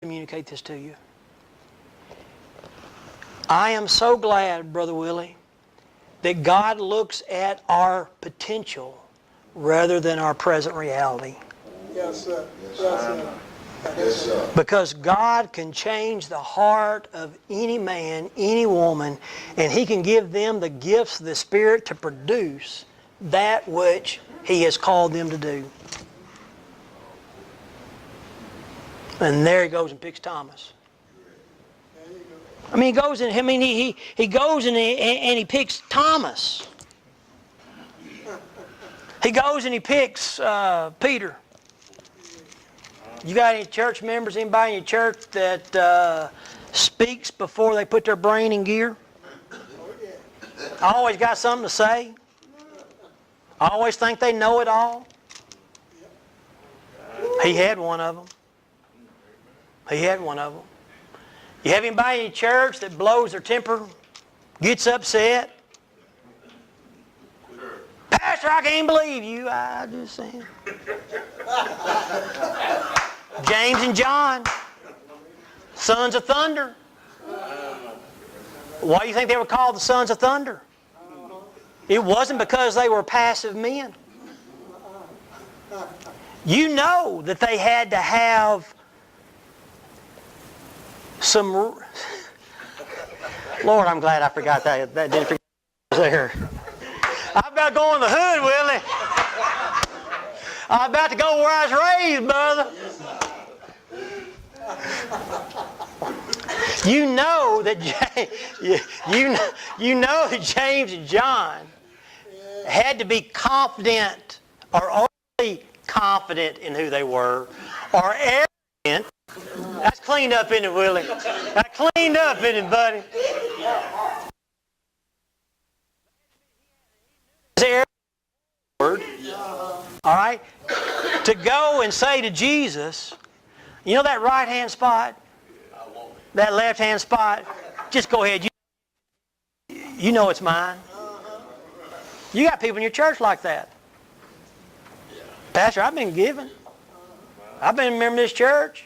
communicate this to you. I am so glad, Brother Willie, that God looks at our potential rather than our present reality. Yes, sir. Yes, sir. Yes, sir. Because God can change the heart of any man, any woman, and He can give them the gifts of the Spirit to produce that which He has called them to do. And there he goes and picks Thomas. I mean, he goes and he goes and he picks Thomas. He goes and he picks Peter. You got any church members, anybody in your church that speaks before they put their brain in gear? I always got something to say. I always think they know it all. He had one of them. He had one of them. You have anybody in your church that blows their temper, gets upset? Pastor, I can't believe you. I just saying. James and John, sons of thunder. Why do you think they were called the sons of thunder? It wasn't because they were passive men. You know that they had to have some... Lord, I'm glad I forgot that. That didn't forget I was there. I'm about to go in the hood, Willie. I'm about to go where I was raised, brother. You know that James and John had to be confident, or only confident in who they were, or arrogant. That's cleaned up, isn't it, Willie? That's cleaned up, isn't it, buddy? All right, to go and say to Jesus, you know that right-hand spot, that left-hand spot, just go ahead. You know it's mine. You got people in your church like that. Pastor, I've been giving. I've been a member of this church.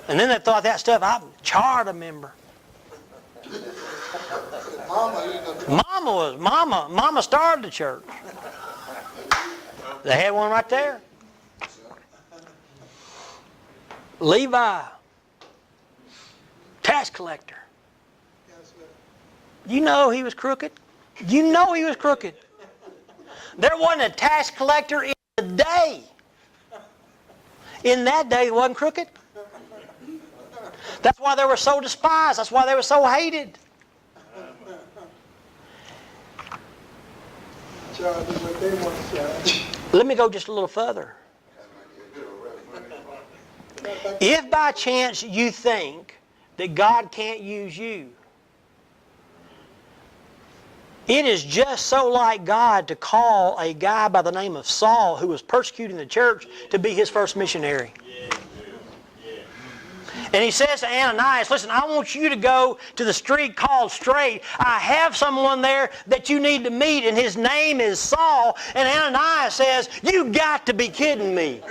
And then they thought that stuff, I'm a charter member. Mama started the church. They had one right there. Levi, tax collector. You know he was crooked. You know he was crooked. There wasn't a tax collector in the day. In that day, he wasn't crooked. That's why they were so despised. That's why they were so hated. Let me go just a little further. If by chance you think that God can't use you, it is just so like God to call a guy by the name of Saul, who was persecuting the church, to be his first missionary. And he says to Ananias, listen, I want you to go to the street called Straight. I have someone there that you need to meet, and his name is Saul. And Ananias says, you got to be kidding me.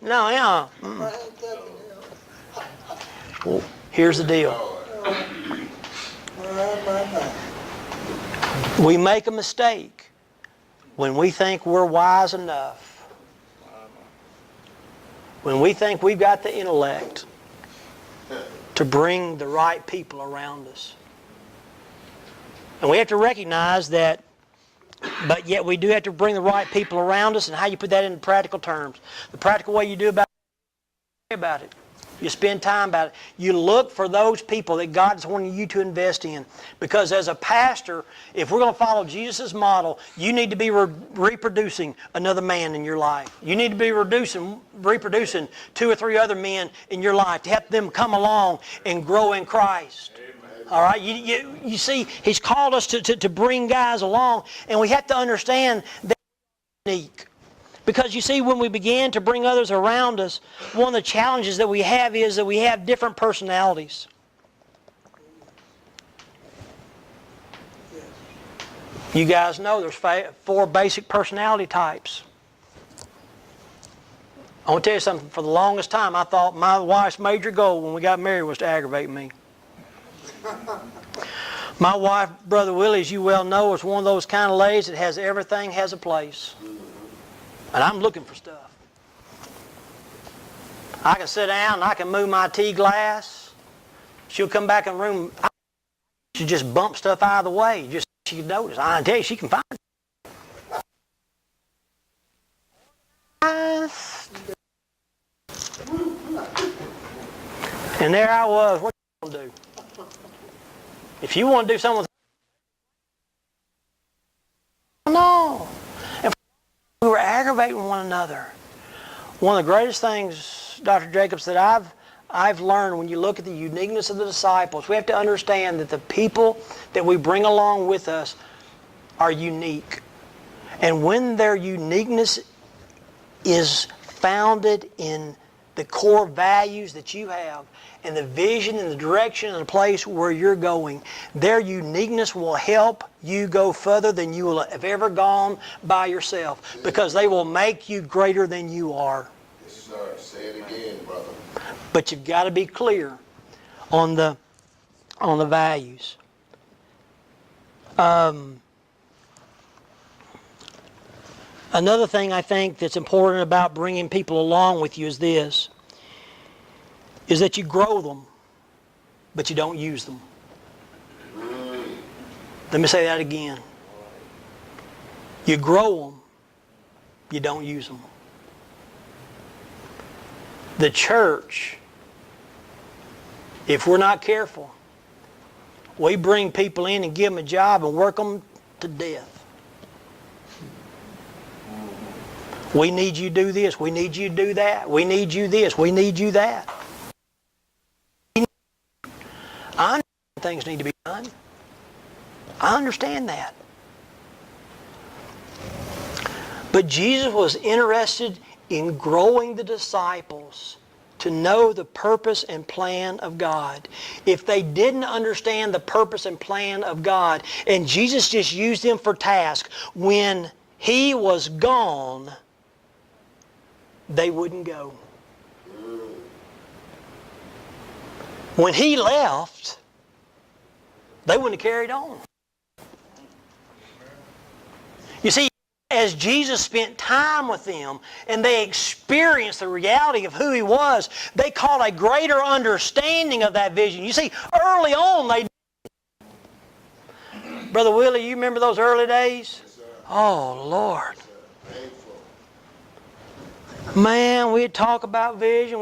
No. Well, here's the deal. We make a mistake when we think we're wise enough, when we think we've got the intellect to bring the right people around us. And we have to recognize that, but yet we do have to bring the right people around us, and how you put that in practical terms. The practical way you do about it. You spend time about it. You look for those people that God's wanting you to invest in. Because as a pastor, if we're going to follow Jesus' model, you need to be reproducing another man in your life. You need to be reproducing 2 or 3 other men in your life to help them come along and grow in Christ. Amen. All right? You see, He's called us to bring guys along, and we have to understand that we're unique. Because you see, when we begin to bring others around us, one of the challenges that we have is that we have different personalities. Yes. You guys know there's 4 basic personality types. I want to tell you something. For the longest time, I thought my wife's major goal when we got married was to aggravate me. My wife, Brother Willie, as you well know, is one of those kind of ladies that has everything has a place. And I'm looking for stuff. I can sit down and I can move my tea glass. She'll come back in the room. She'll just bump stuff out of the way. Just so she can notice. I tell you, she can find it. And there I was. What you going to do? If you want to do something, no. And we were aggravating one another. One of the greatest things, Dr. Jacobs, that I've learned when you look at the uniqueness of the disciples, we have to understand that the people that we bring along with us are unique. And when their uniqueness is founded in the core values that you have and the vision and the direction and the place where you're going, their uniqueness will help you go further than you will have ever gone by yourself, because they will make you greater than you are. Yes, sir. Say it again, brother. But you've got to be clear on the values. Another thing I think that's important about bringing people along with you is this, is that you grow them, but you don't use them. Let me say that again. You grow them, you don't use them. The church, if we're not careful, we bring people in and give them a job and work them to death. We need you to do this. We need you to do that. We need you this. We need you that. I understand things need to be done. I understand that. But Jesus was interested in growing the disciples to know the purpose and plan of God. If they didn't understand the purpose and plan of God, and Jesus just used them for tasks, when He was gone, they wouldn't go. When He left, they wouldn't have carried on. You see, as Jesus spent time with them and they experienced the reality of who He was, they caught a greater understanding of that vision. You see, early on they... Brother Willie, you remember those early days? Yes, sir. Oh, Lord. Yes, painful. Man, we'd talk about vision.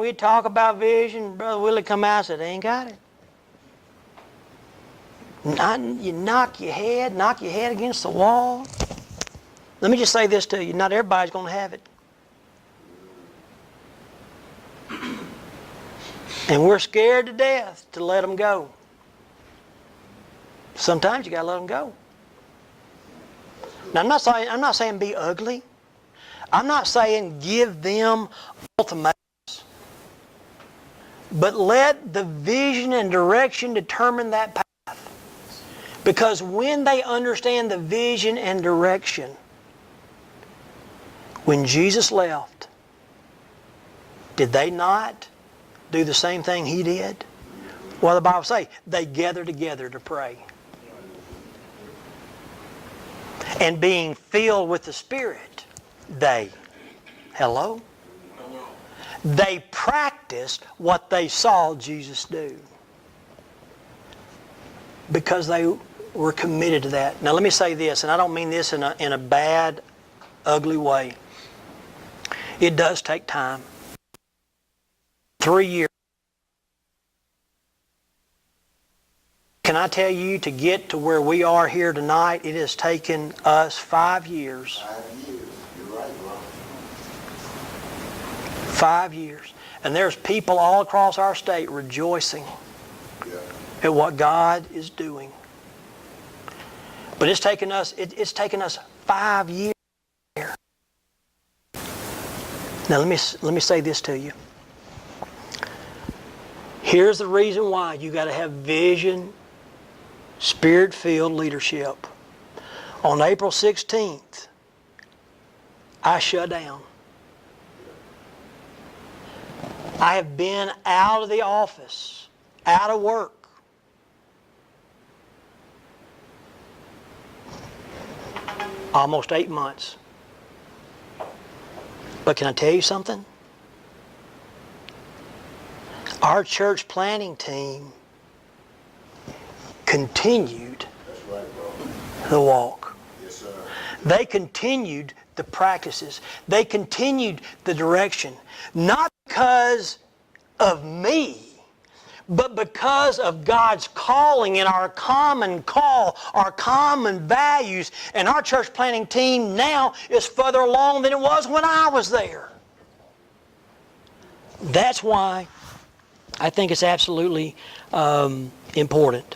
Brother Willie come out and said, they ain't got it. You knock your head against the wall. Let me just say this to you. Not everybody's going to have it. And we're scared to death to let them go. Sometimes you got to let them go. Now, I'm not saying be ugly. I'm not saying give them ultimatums. But let the vision and direction determine that path. Because when they understand the vision and direction, when Jesus left, did they not do the same thing He did? Well, the Bible says they gathered together to pray. And being filled with the Spirit, they practiced what they saw Jesus do. Because they were committed to that. Now let me say this, and I don't mean this in a bad, ugly way. It does take time. 3 years. Can I tell you, to get to where we are here tonight, it has taken us 5 years. 5 years. You're right, bro. 5 years. And there's people all across our state rejoicing at what God is doing. But it's taken us 5 years. Now let me say this to you. Here's the reason why you got to have vision Spirit-filled leadership. On April 16th, I shut down. I have been out of the office, out of work, almost 8 months. But can I tell you something? Our church planning team continued the walk. Yes, sir. They continued the practices. They continued the direction. Not because of me, but because of God's calling and our common call, our common values. And our church planning team now is further along than it was when I was there. That's why I think it's absolutely important.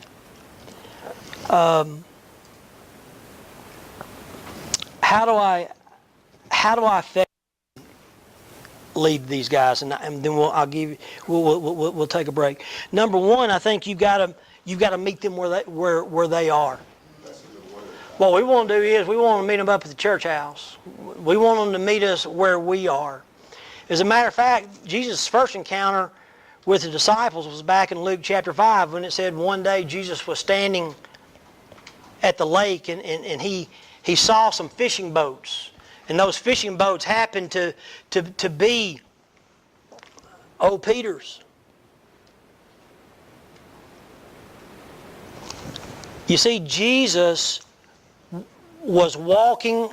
How do I lead these guys? And then we'll take a break. Number one, I think you've got to meet them where they are. What we want to do is we want to meet them up at the church house. We want them to meet us where we are. As a matter of fact, Jesus' first encounter with the disciples was back in Luke chapter 5 when it said one day Jesus was standing at the lake and he saw some fishing boats. And those fishing boats happened to be old Peter's. You see, Jesus was walking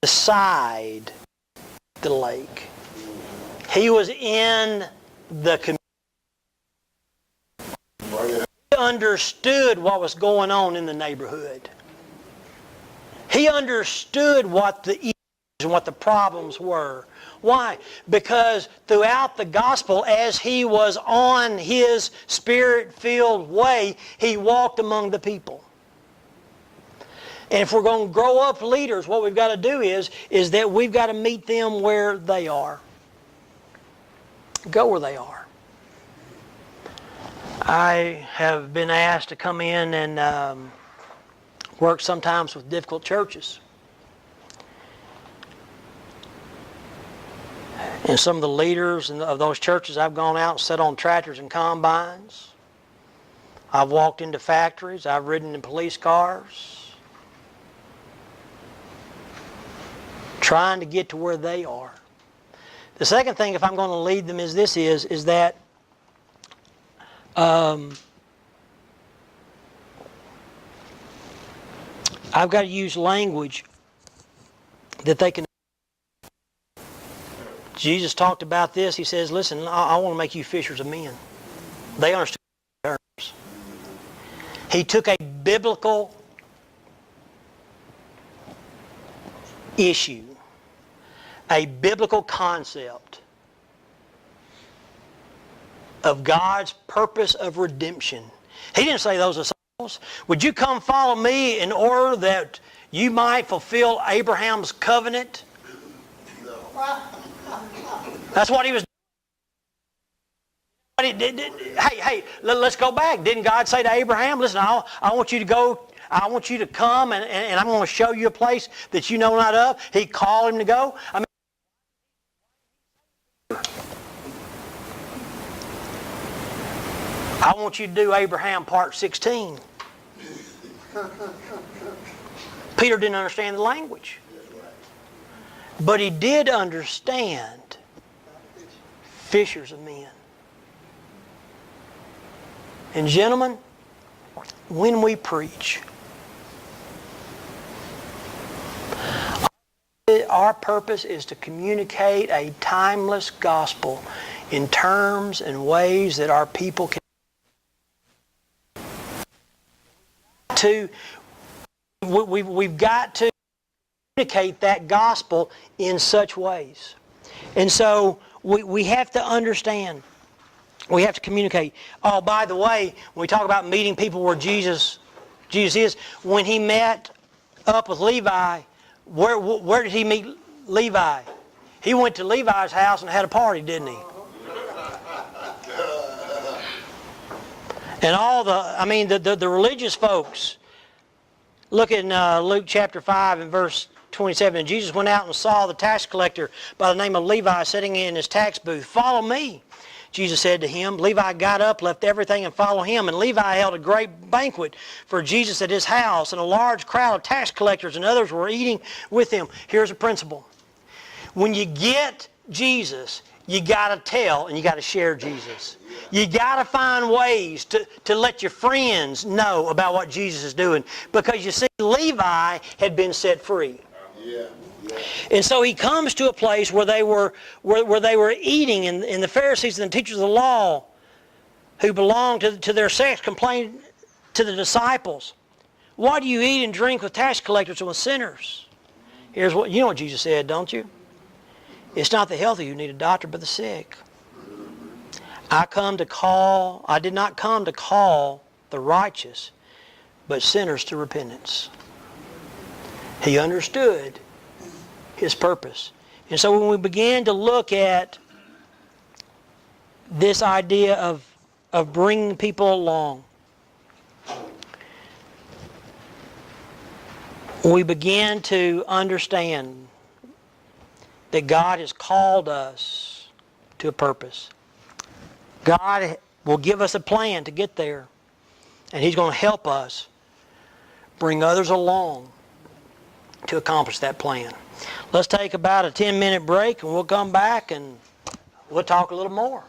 beside the lake. He was in the community. He understood what was going on in the neighborhood. He understood what the issues and what the problems were. Why? Because throughout the gospel, as he was on his Spirit-filled way, he walked among the people. And if we're going to grow up leaders, what we've got to do is that we've got to meet them where they are. Go where they are. I have been asked to come in and work sometimes with difficult churches. And some of the leaders of those churches, I've gone out and sat on tractors and combines. I've walked into factories. I've ridden in police cars. Trying to get to where they are. The second thing, if I'm going to lead them, is that I've got to use language that they can. Jesus talked about this. He says, listen, I want to make you fishers of men. They understood the terms. He took a biblical issue, a biblical concept of God's purpose of redemption. He didn't say those disciples, would you come follow me in order that you might fulfill Abraham's covenant? No. That's what he was doing. Hey, let's go back. Didn't God say to Abraham, listen, I want you to go, I want you to come and I'm going to show you a place that you know not of? He called him to go. I want you to do Abraham part 16. Peter didn't understand the language. But he did understand fishers of men. And gentlemen, when we preach, our purpose is to communicate a timeless gospel in terms and ways that our people can. We've got to communicate that gospel in such ways. And so we have to understand. We have to communicate. Oh, by the way, when we talk about meeting people where Jesus is, when he met up with Levi, where did he meet Levi? He went to Levi's house and had a party, didn't he? And all the religious folks, look in Luke chapter 5 and verse 27. And Jesus went out and saw the tax collector by the name of Levi sitting in his tax booth. Follow me, Jesus said to him. Levi got up, left everything, and followed him. And Levi held a great banquet for Jesus at his house, and a large crowd of tax collectors and others were eating with him. Here's a principle. When you get Jesus, you got to tell and you got to share Jesus. You got to find ways to let your friends know about what Jesus is doing. Because you see, Levi had been set free. Yeah. And so he comes to a place where they were eating, and the Pharisees and the teachers of the law who belonged to their sects complained to the disciples, "Why do you eat and drink with tax collectors and with sinners?" You know what Jesus said, don't you? It's not the healthy who need a doctor, but the sick. I did not come to call the righteous, but sinners to repentance. He understood his purpose. And so when we began to look at this idea of bringing people along, we began to understand that God has called us to a purpose. God will give us a plan to get there, and He's going to help us bring others along to accomplish that plan. Let's take about a 10-minute break, and we'll come back and we'll talk a little more.